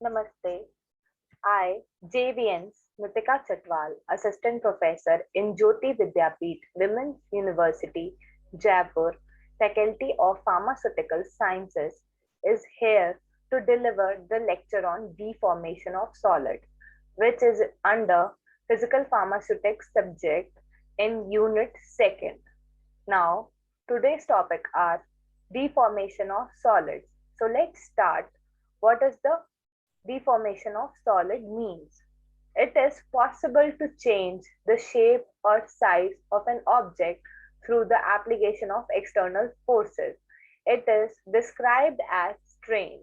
Namaste. I, JVN Smritika Chatwal, Assistant Professor in Jyoti Vidyapeeth, Women's University, Jaipur, Faculty of Pharmaceutical Sciences, is here to deliver the lecture on Deformation of Solid, which is under Physical Pharmaceutics subject in Unit 2nd. Now, today's topic are deformation of solids. So let's start. What is the deformation of solid means? It is possible to change the shape or size of an object through the application of external forces. It is described as strain.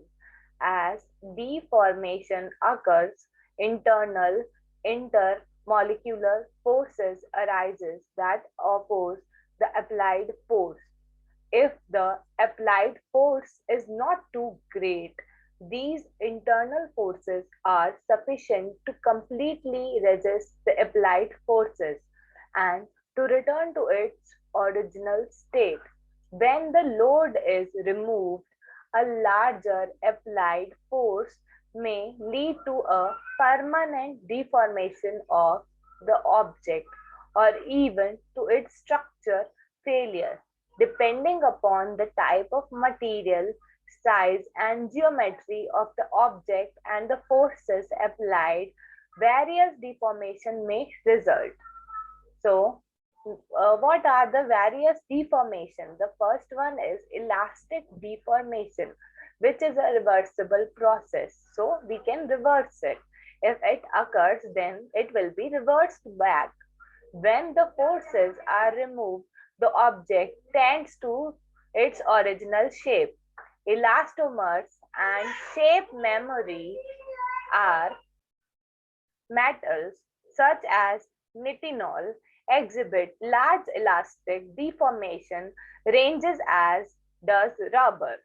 As deformation occurs, internal intermolecular forces arises that oppose the applied force. If the applied force is not too great, these internal forces are sufficient to completely resist the applied forces and to return to its original state. When the load is removed, a larger applied force may lead to a permanent deformation of the object or even to its structure failure, depending upon the type of material, size, and geometry of the object and the forces applied. Various deformation may result. So, what are the various deformations? The first one is elastic deformation, which is a reversible process. So, we can reverse it. If it occurs, then it will be reversed back. When the forces are removed, the object tends to its original shape. Elastomers and shape memory are metals such as nitinol exhibit large elastic deformation ranges as does rubber.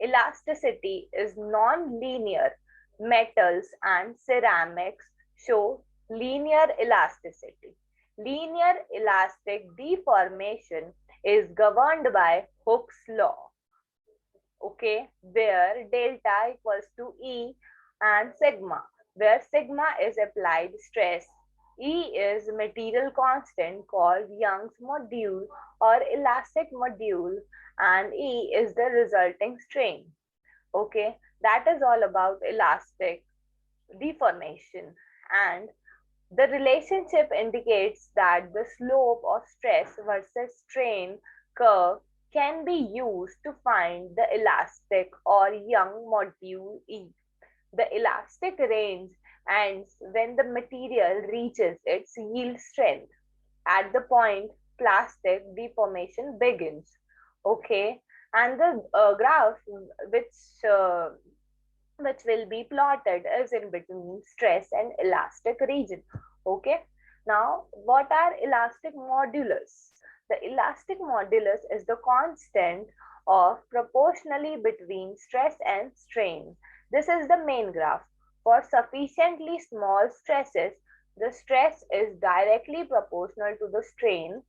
Elasticity is non-linear. Metals and ceramics show linear elasticity. Linear elastic deformation is governed by Hooke's law, okay, where delta equals to E and sigma, where sigma is applied stress. E is material constant called Young's module or elastic module, and E is the resulting strain. Okay, that is all about elastic deformation. And the relationship indicates that the slope of stress versus strain curve can be used to find the elastic or Young module E. The elastic range ends when the material reaches its yield strength. At the point plastic deformation begins. Okay, and the graph uh, which will be plotted is in between stress and elastic region. Okay, now what are elastic modulus? The elastic modulus is the constant of proportionally between stress and strain. This is the main graph. For sufficiently small stresses, the stress is directly proportional to the strain.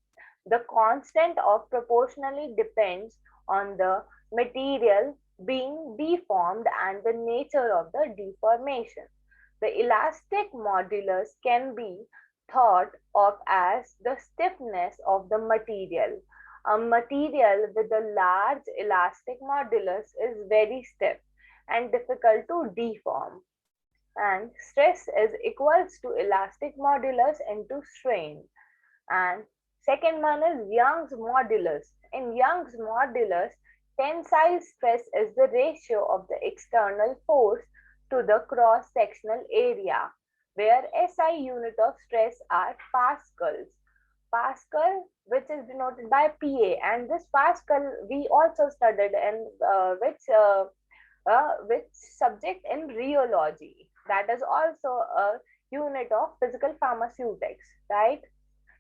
The constant of proportionally depends on the material being deformed and the nature of the deformation. The elastic modulus can be thought of as the stiffness of the material. A material with a large elastic modulus is very stiff and difficult to deform. And stress is equals to elastic modulus into strain. And second one is Young's modulus. In Young's modulus, tensile stress is the ratio of the external force to the cross-sectional area, where SI unit of stress are pascals. Pascal, which is denoted by PA, and this Pascal we also studied in which subject in rheology. That is also a unit of physical pharmaceutics, right?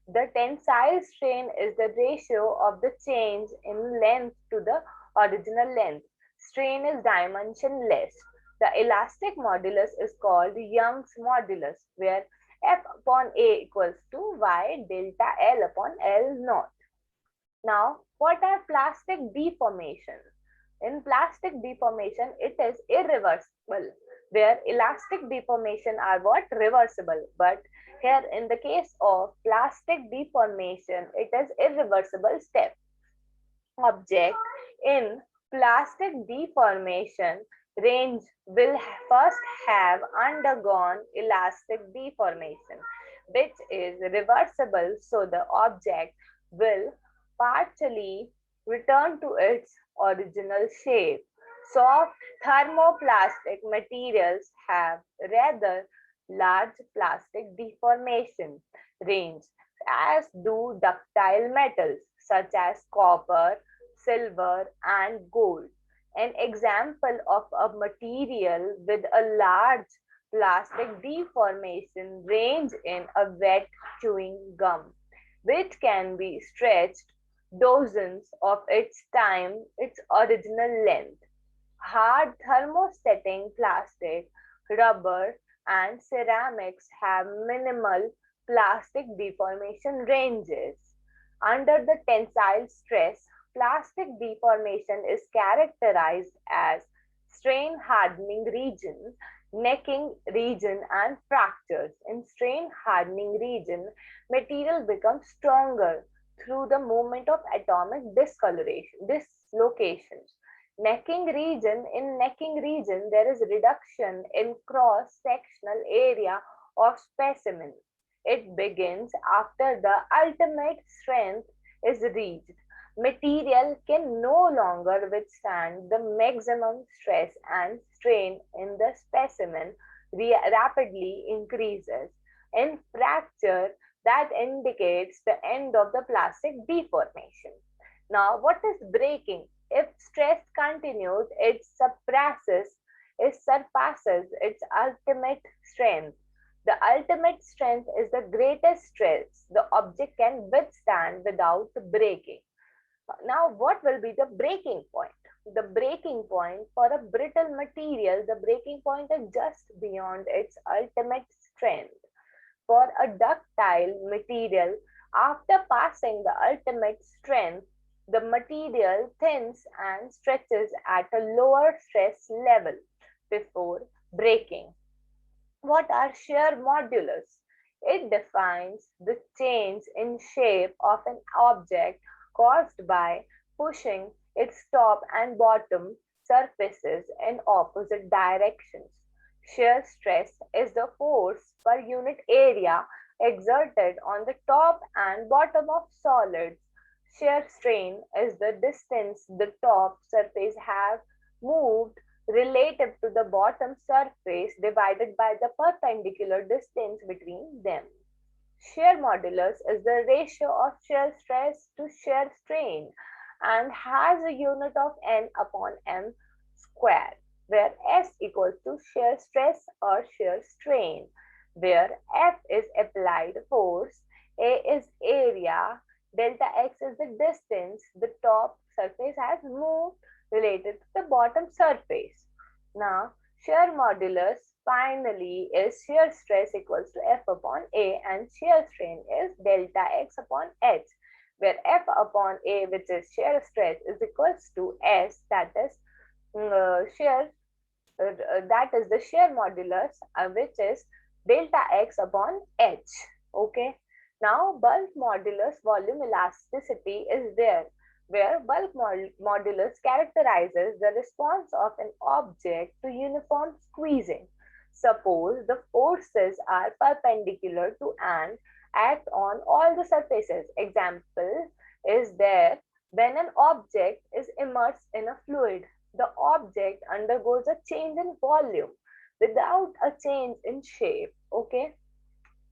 The tensile strain is the ratio of the change in length to the original length. Strain is dimensionless. The elastic modulus is called Young's modulus, where F upon A equals to Y delta L upon L naught. Now, what are plastic deformations? In plastic deformation, it is irreversible. where elastic deformation are what? Reversible. But here in the case of plastic deformation, it is irreversible step. Object in plastic deformation range will first have undergone elastic deformation, which is reversible, so the object will partially return to its original shape. Soft thermoplastic materials have rather large plastic deformation range, as do ductile metals such as copper, silver, and gold. An example of a material with a large plastic deformation range in a wet chewing gum, which can be stretched dozens of its original length. Hard thermosetting plastic, rubber, and ceramics have minimal plastic deformation ranges. Under the tensile stress, plastic deformation is characterized as strain hardening region, necking region, and fractures. In strain hardening region, material becomes stronger through the movement of atomic dislocations. Necking region, there is reduction in cross sectional area of specimen. It begins after the ultimate strength is reached. Material can no longer withstand the maximum stress, and strain in the specimen rapidly increases. In fracture, that indicates the end of the plastic deformation. Now, what is breaking? If stress continues, it surpasses its ultimate strength. The ultimate strength is the greatest stress the object can withstand without breaking. Now, what will be the breaking point? The breaking point for a brittle material, the breaking point is just beyond its ultimate strength. For a ductile material, after passing the ultimate strength, the material thins and stretches at a lower stress level before breaking. What are shear modulus? It defines the change in shape of an object caused by pushing its top and bottom surfaces in opposite directions. Shear stress is the force per unit area exerted on the top and bottom of solids. Shear strain is the distance the top surface have moved relative to the bottom surface divided by the perpendicular distance between them. Shear modulus is the ratio of shear stress to shear strain and has a unit of N upon M square, where S equals to shear stress or shear strain, where F is applied force, A is area, delta X is the distance the top surface has moved related to the bottom surface. Now, shear modulus finally is shear stress equals to F upon A and shear strain is delta X upon H, where F upon A, which is shear stress, is equals to S, that is shear that is the shear modulus, which is delta X upon H. Okay. Now, bulk modulus volume elasticity is there, where bulk modulus characterizes the response of an object to uniform squeezing. Suppose the forces are perpendicular to and act on all the surfaces. Example is there when an object is immersed in a fluid. The object undergoes a change in volume without a change in shape. Okay.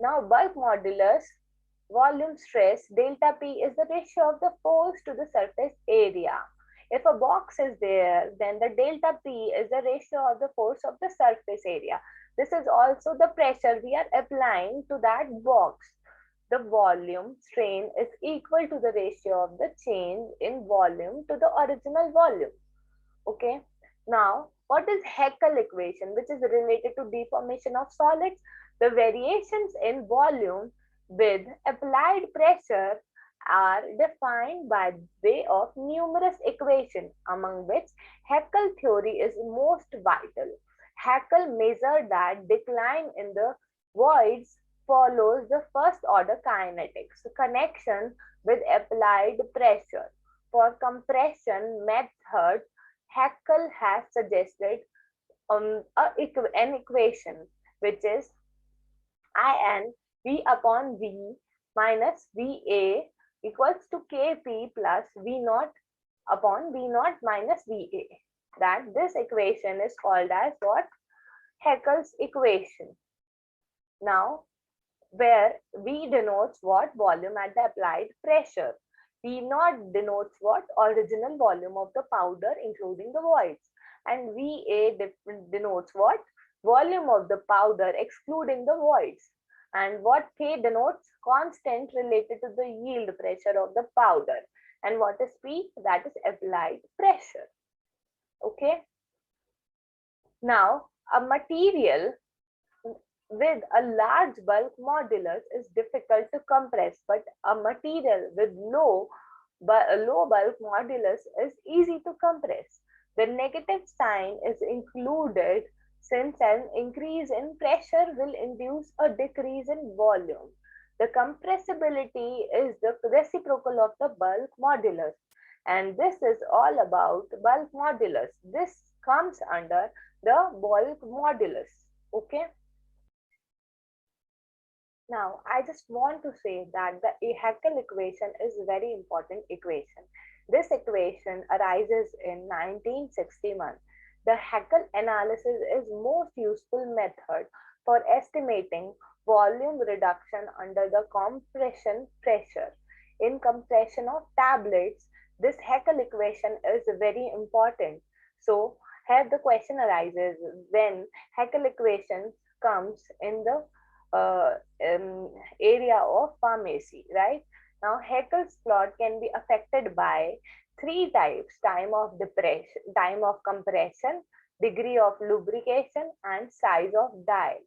Now, bulk modulus volume stress delta P is the ratio of the force to the surface area. If a box is there, then the delta P is the ratio of the force of the surface area. This is also the pressure we are applying to that box. The volume strain is equal to the ratio of the change in volume to the original volume. Okay. Now, what is Hackle equation, which is related to deformation of solids? The variations in volume with applied pressure are defined by way of numerous equations, among which Heckle theory is most vital. Hackle measured that decline in the voids follows the first order kinetics connection with applied pressure. For compression methods, Hackle has suggested an equation which is In V upon V minus VA equals to Kp plus V naught upon V naught minus VA. That this equation is called as what? Heckle's equation. Now, where V denotes what? Volume at the applied pressure. V naught denotes what? Original volume of the powder including the voids. And VA denotes what? Volume of the powder excluding the voids. And what K denotes? Constant related to the yield pressure of the powder. And what is P? That is applied pressure. Okay. Now, a material with a large bulk modulus is difficult to compress, but a material with low bulk modulus is easy to compress. The negative sign is included since an increase in pressure will induce a decrease in volume. The compressibility is the reciprocal of the bulk modulus, and this is all about bulk modulus. This comes under the bulk modulus. Okay. Now, I just want to say that the Hackle equation is a very important equation. This equation arises in 1961. The Hackle analysis is most useful method for estimating volume reduction under the compression pressure. In compression of tablets, this Hackle equation is very important. So, here the question arises when Hackle equation comes in the area of pharmacy, right? Now, Haeckel's plot can be affected by three types: time of depression, time of compression, degree of lubrication, and size of die.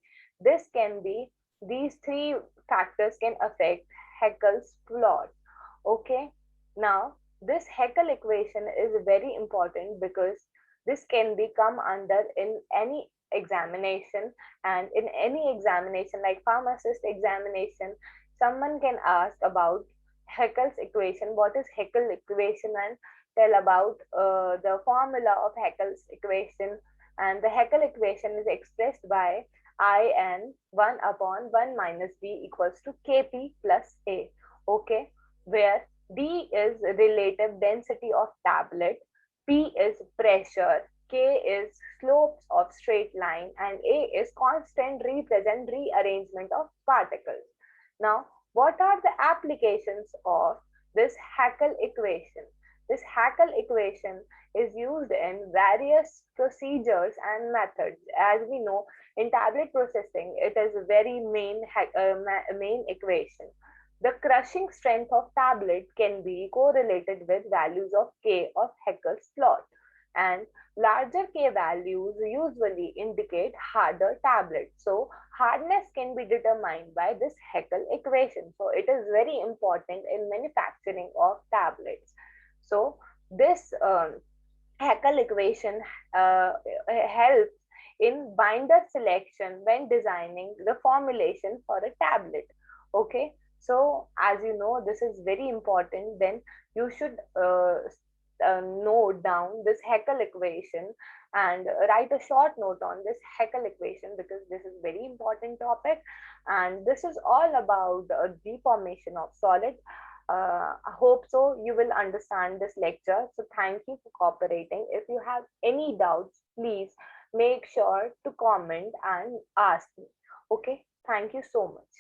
These three factors can affect Haeckel's plot. Okay. Now, this Haeckel equation is very important because this can be come under in any examination, and in any examination like pharmacist examination, someone can ask about Haeckel's equation, what is Haeckel equation, and tell about the formula of Haeckel's equation. And the Haeckel equation is expressed by In 1 upon 1 minus D equals to Kp plus A. Okay, where D is relative density of tablet, P is pressure, K is slopes of straight line, and A is constant represent rearrangement of particles. Now, what are the applications of this Hackle equation? This Hackle equation is used in various procedures and methods. As we know, in tablet processing, it is a very main equation. The crushing strength of tablet can be correlated with values of K of Haeckel's plot, and larger K values usually indicate harder tablets. So hardness can be determined by this Haeckel equation. So it is very important in manufacturing of tablets. So this Haeckel equation helps in binder selection when designing the formulation for a tablet. Okay. So as you know, this is very important. Then you should note down this Haeckel equation and write a short note on this Haeckel equation because this is very important topic. And this is all about deformation of solid. I hope so you will understand this lecture. So thank you for cooperating. If you have any doubts, please make sure to comment and ask me. Okay, thank you so much.